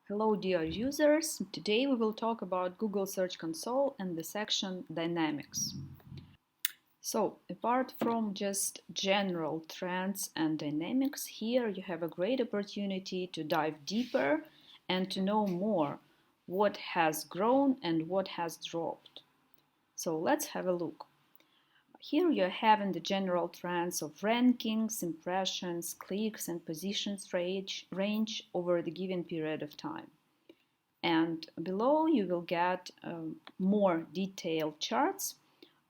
Hello dear users, today we will talk about Google Search Console and the section Dynamics. So, apart from just general trends and dynamics, here you have a great opportunity to dive deeper and to know more what has grown and what has dropped. So let's have a look. Here you're having the general trends of rankings, impressions, clicks and positions range over the given period of time. And below you will get more detailed charts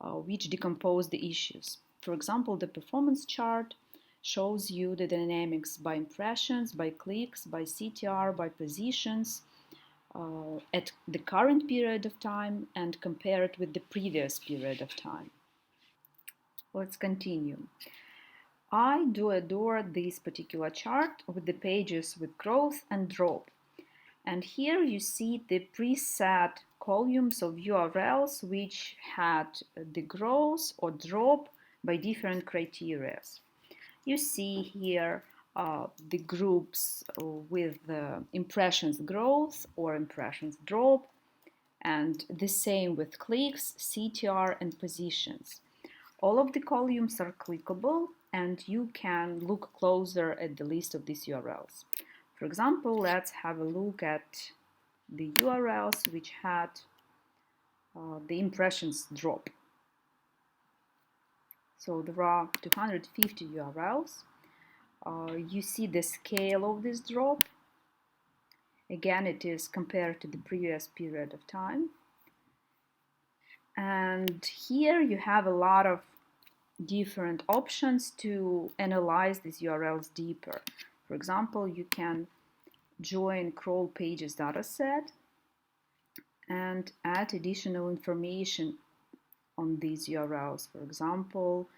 which decompose the issues. For example, the performance chart shows you the dynamics by impressions, by clicks, by CTR, by positions at the current period of time and compare it with the previous period of time. Let's continue. I do adore this particular chart with the pages with growth and drop. And here you see the preset columns of URLs which had the growth or drop by different criteria. You see here the groups with impressions growth or impressions drop, and the same with clicks, CTR and positions. All of the columns are clickable and you can look closer at the list of these URLs. For example, let's have a look at the URLs which had the impressions drop. So there are 250 URLs. You see the scale of this drop. Again, it is compared to the previous period of time. And here you have a lot of different options to analyze these URLs deeper. For example, you can join crawl pages dataset and add additional information on these URLs. For example,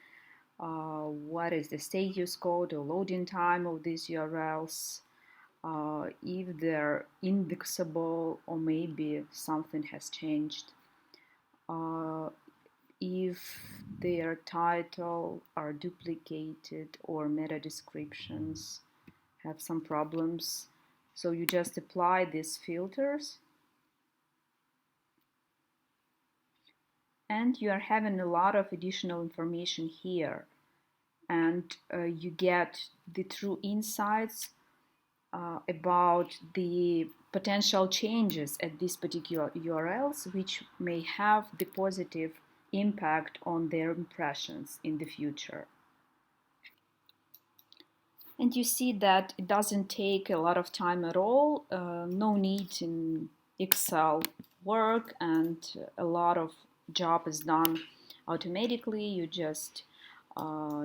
what is the status code or loading time of these URLs, if they're indexable or maybe something has changed, if their title are duplicated or meta descriptions have some problems. So you just apply these filters and you are having a lot of additional information here, and you get the true insights about the potential changes at these particular URLs which may have the positive impact on their impressions in the future. And you see that it doesn't take a lot of time at all, no need in Excel work, and a lot of job is done automatically. You just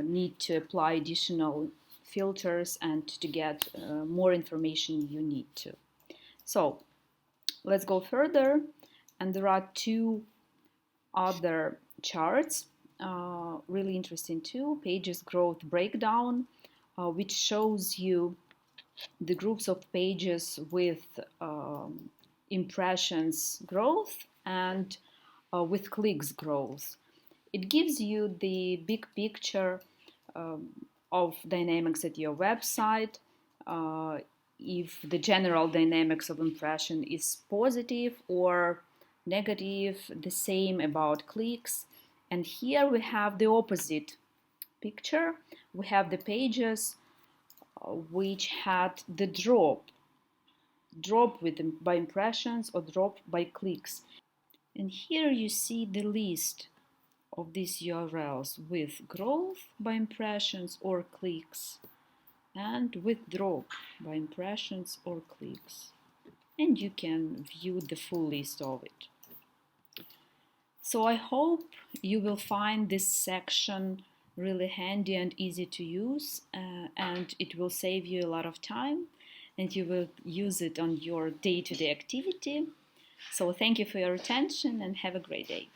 need to apply additional filters and to get more information you need to. So let's go further, and there are two other charts, really interesting too. Pages growth breakdown, which shows you the groups of pages with impressions growth and with clicks growth. It gives you the big picture of dynamics at your website, if the general dynamics of impression is positive or negative, the same about clicks. And here we have the opposite picture. We have the pages which had the drop by impressions or drop by clicks. And here you see the list of these URLs with growth by impressions or clicks and with drop by impressions or clicks. And you can view the full list of it. So I hope you will find this section really handy and easy to use, and it will save you a lot of time and you will use it on your day-to-day activity. So thank you for your attention and have a great day.